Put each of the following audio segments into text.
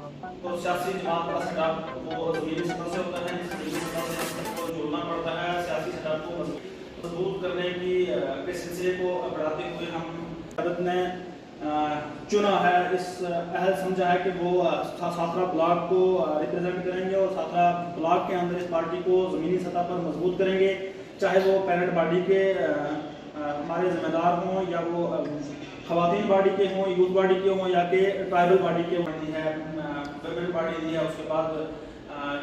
तो सियासी जमात का सेटअप वो ज़मीनी सतह से होता है, ज़मीनी सतह से इसको जोड़ना पड़ता है। सियासी सेटअप को मजबूत करने के सिलसिले को बढ़ाते हुए हम भारत ने चुना है, इस अहल समझा है कि वो साथरा ब्लॉक को रिप्रेजेंट करेंगे और साथरा ब्लॉक के अंदर इस पार्टी को ज़मीनी सतह पर मजबूत करेंगे, चाहे वो पेरेंट बॉडी के हमारे जिम्मेदार हों या वो खवातीन बॉडी के हों, यूथ बॉडी के हों या कि ट्राइबल बॉडी के हों है, वेमेन बॉडी दी है। उसके बाद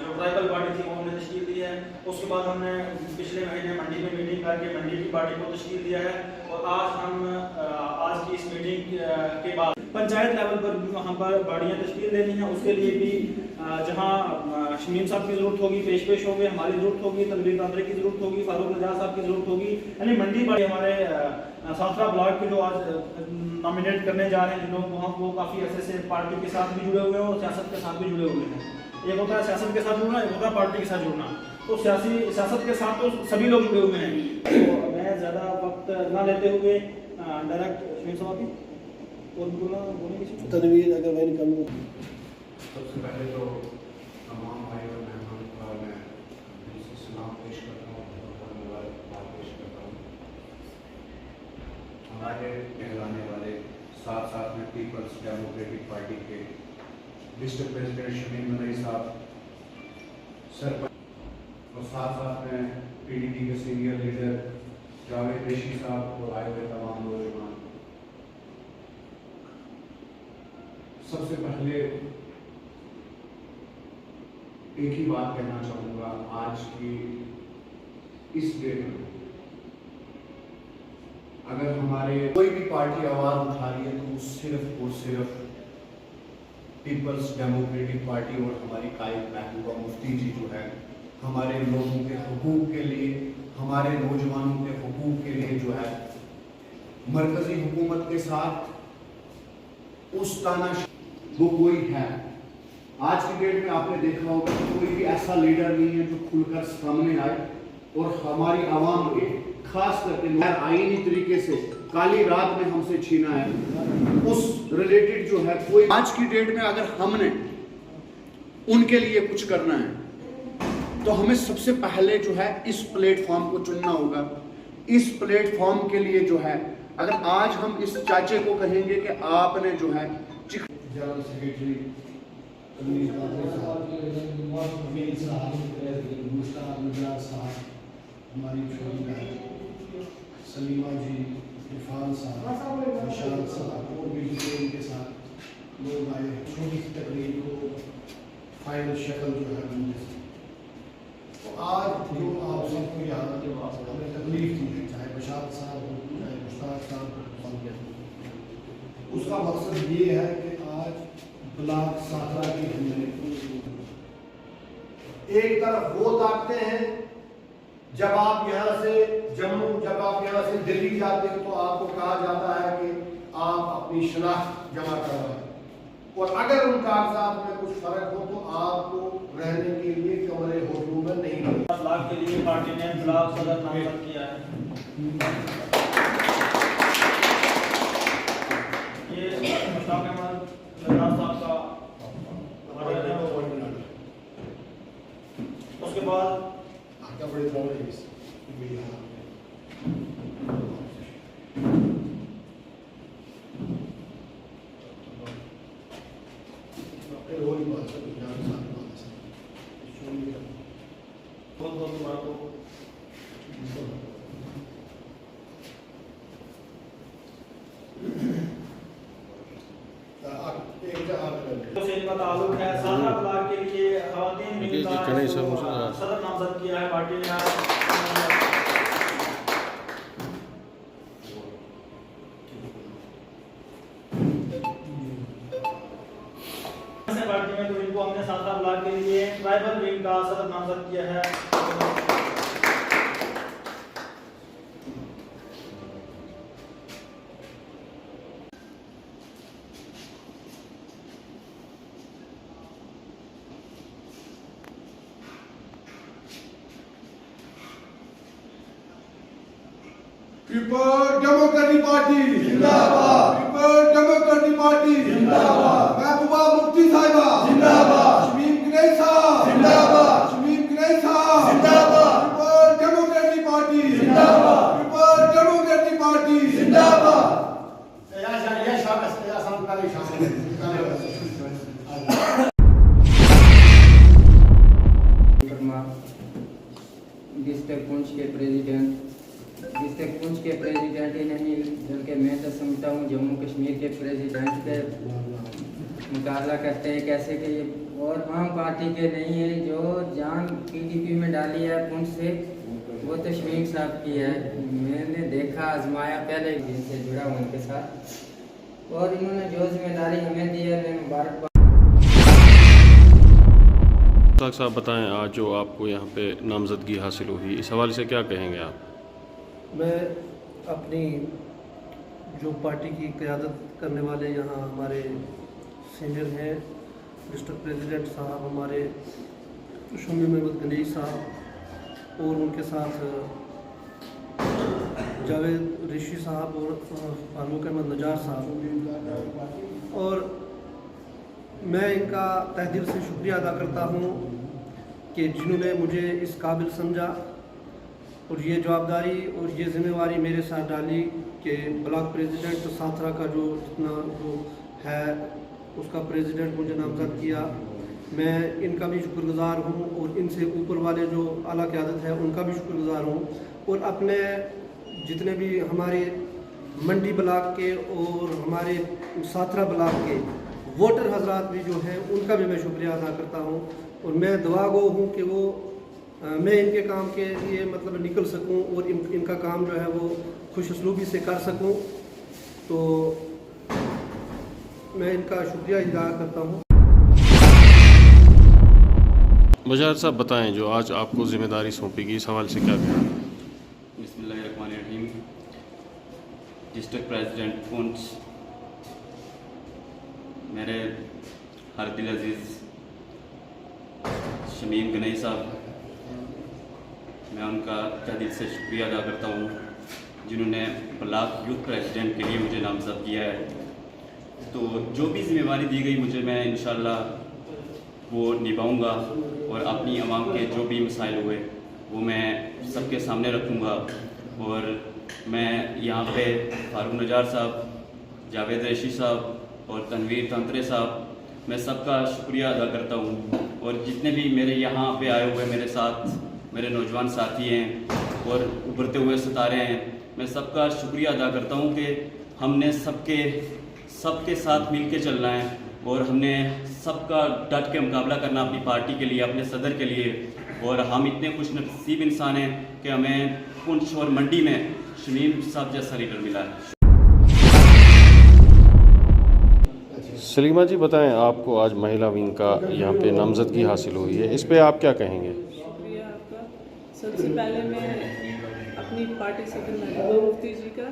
जो ट्राइबल बॉडी थी वो हमने तश्कील दी है। उसके बाद हमने पिछले महीने मंडी में मीटिंग करके मंडी की बॉडी को तश्कील दिया है और आज की इस मीटिंग के बाद पंचायत लेवल पर भी वहाँ पर बॉडियाँ तश्कील देनी हैं। उसके लिए भी जहाँ शमीम साहब की ज़रूरत होगी, पेश होगी, हमारी ज़रूरत होगी, तनवीर तांत्रे की ज़रूरत होगी, फारूक नजात साहब की ज़रूरत होगी, यानी मंडी बॉडी हमारे साथरा ब्लॉक के जो आज नॉमिनेट करने जा रहे हैं जिन लोग वहाँ वो काफ़ी ऐसे से पार्टी के साथ भी जुड़े हुए हैं और सियासत के साथ भी जुड़े हुए हैं। एक होता है सियासत के साथ जुड़ना, एक होता है पार्टी के साथ जुड़ना। तो सियासत के साथ तो सभी लोग जुड़े हुए हैं। तो मैं ज़्यादा वक्त ना लेते हुए डायरेक्ट शमीम साहब की और बोलने की तनवीर अगर मैं कम सबसे पहले तो तमाम भाई और मेहमान का मैं सलाम पेश करता हूँ और मुबारकबाद पेश करता हूँ। हमारे कहलाने वाले साथ में पीपल्स डेमोक्रेटिक पार्टी के डिस्ट्रिक्ट प्रेसिडेंट शमीम मदई साहब सरपंच और साथ में पीडीपी के सीनियर लीडर जावेद रेशी साहब और आए हुए तमाम नौजवान। सबसे पहले एक ही बात कहना चाहूँगा, आज की इस डेट में अगर हमारे कोई भी पार्टी आवाज उठा रही है तो वो सिर्फ और सिर्फ पीपल्स डेमोक्रेटिक पार्टी और हमारी कायद महबूबा मुफ्ती जी जो है हमारे लोगों के हुकूक के लिए, हमारे नौजवानों के हुकूक के लिए जो है मरकजी हुकूमत के साथ उस ताना वो कोई है। आज की डेट में आपने देखा होगा कि कोई भी ऐसा लीडर नहीं है जो खुलकर सामने आए और हमारी आवाम के खास करके आईनी तरीके से काली रात में हमसे छीना है उस रिलेटेड जो है कोई। आज की डेट में अगर हमने उनके लिए कुछ करना है तो हमें सबसे पहले जो है इस प्लेटफॉर्म को चुनना होगा। इस प्लेटफॉर्म के लिए जो है अगर आज हम इस चाचे को कहेंगे कि आपने जो है जनरल सेक्रेटरी हमारी सलीमा जी, इरफान साहब, निशान साहब और भी जो उनके साथ लोग आए, छोटी सी तकरीर को फाइनल शक्ल जो है उनके तो आज जो आप सबको यहाँ हमें तकलीफ दी है, चाहे बशार साहब हो, चाहे मुश्ताक साहब हो, उसका मकसद ये है कि आज ब्लॉक साथरा की हमने एक तरफ वो ताकते हैं जब आप यहाँ से जम्मू, जब आप यहाँ से दिल्ली जाते हो तो आपको कहा जाता है कि आप अपनी शनाख्त जमा करवाएं और अगर उन कागजात में कुछ फर्क हो तो आपको रहने के लिए कमरे होटलों में नहीं मिलेगा। ब्लॉक के लिए पार्टी ने ब्लॉक सदर नामजद किया है। ये मुश्ताक अहमद साहब का उसके बाद बड़े का ताल्लुक है साथरा ब्लॉक के लिए खवातीन विंग का सदर नामजद किया है पार्टी ने। पार्टी में तो इनको हमने साथरा ब्लॉक के लिए ट्राइबल विंग का सदर नामजद किया है। पीपल डेमोक्रेटिक पार्टी जिंदाबाद, पीपल डेमोक्रेटिक पार्टी जिंदाबाद, महबूबा मुफ्ती साहिबा कश्मीर के प्रेसिडेंट के मुकाबला करते हैं कैसे कि ये और आम पार्टी के नहीं है। जो जान पीडीपी में डाली है पुंछ से, वो तो शमीम साहब की है। मैंने देखा आजमाया पहले जिनसे जुड़ा हूँ उनके साथ, और इन्होंने जो जिम्मेदारी हमें दी है मैं मुबारकबाद। साहब बताएं, आज जो आपको यहाँ पे नामजदगी हासिल हुई, इस हवाले से क्या कहेंगे आप? मैं अपनी जो पार्टी की क़यादत करने वाले यहाँ हमारे सीनियर हैं, डिस्ट्रिक्ट प्रेसिडेंट साहब हमारे शमीम अहमद गनीज साहब, और उनके साथ जावेद ऋषि साहब और फारूक अहमद नजार साहब, और मैं इनका तहे दिल से शुक्रिया अदा करता हूँ कि जिन्होंने मुझे इस काबिल समझा और ये जवाबदारी और ये ज़िम्मेवारी मेरे साथ डाली कि ब्लॉक प्रेसिडेंट साथरा का जो जितना जो है उसका प्रेसिडेंट मुझे नामज़द किया। मैं इनका भी शुक्रगुज़ार हूँ और इनसे ऊपर वाले जो आला क़यादत है उनका भी शुक्रगुज़ार हूँ, और अपने जितने भी हमारे मंडी ब्लॉक के और हमारे साथरा ब्लॉक के वोटर हजरात भी जो हैं उनका भी मैं शुक्रिया अदा करता हूँ। और मैं दुआ गो हूँ कि वो मैं इनके काम के लिए मतलब निकल सकूँ और इनका काम जो है वो खुश उसलूबी से कर सकूँ। तो मैं इनका शुक्रिया अदा करता हूँ। मुजाहिद साहब बताएं, जो आज आपको जिम्मेदारी सौंपी गई, इस हवाले से क्या कहें? बिस्मिल्लाहिर्रहमानिर्रहीम। डिस्ट्रिक्ट प्रेसिडेंट पुंछ मेरे हर दिल अजीज़ शमीम गनई साहब, मैं उनका तहे दिल से शुक्रिया अदा करता हूँ जिन्होंने ब्लॉक यूथ प्रेसिडेंट के लिए मुझे नामज़द किया है। तो जो भी जिम्मेवारी दी गई मुझे, मैं इंशाअल्लाह वो निभाऊंगा और अपनी आवाम के जो भी मसाइल हुए वो मैं सबके सामने रखूँगा। और मैं यहाँ पे फारूक नजार साहब, जावेद ऋषि साहब और तनवीर तंत्रे साहब, मैं सबका शुक्रिया अदा करता हूँ। और जितने भी मेरे यहाँ पे आए हुए मेरे साथ मेरे नौजवान साथी हैं और उभरते हुए सितारे हैं, मैं सबका शुक्रिया अदा करता हूँ कि हमने सबके साथ मिल के चलना है और हमने सबका डट के मुकाबला करना अपनी पार्टी के लिए, अपने सदर के लिए। और हम इतने खुश नसीब इंसान हैं कि हमें पुंछ और मंडी में शमीम साहब जैसा लीडर मिला है। सलीमा जी बताएं, आपको आज महिला विंग का यहाँ पे नामजदगी हासिल हुई है, इस पे आप क्या कहेंगे? शुक्रिया आपका। सबसे पहले मैं अपनी पार्टी सदर महबूबा मुफ्ती जी का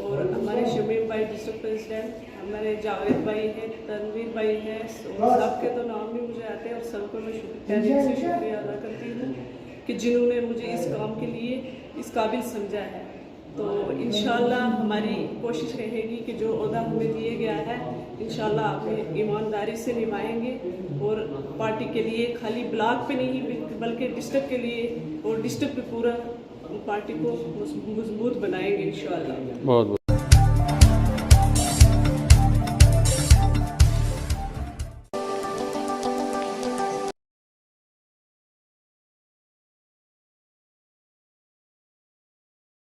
और हमारे शमीम भाई डिस्ट्रिक्ट प्रेसिडेंट, हमारे जावेद भाई हैं, तनवीर भाई हैं, और सबके तो नाम भी मुझे आते हैं, और सबको मैं तहे दिल से शुक्रिया अदा करती हूँ कि जिन्होंने मुझे इस काम के लिए इस काबिल समझा है। तो इंशाअल्लाह हमारी कोशिश रहेगी कि जो ओहदा हमें दिया गया है इंशाअल्लाह हमें ईमानदारी से निभाएंगे और पार्टी के लिए खाली ब्लॉक पे नहीं बल्कि डिस्ट्रिक्ट के लिए और डिस्ट्रिक्ट पे पूरा पार्टी को मजबूत बनाएंगे इंशाअल्लाह। बहुत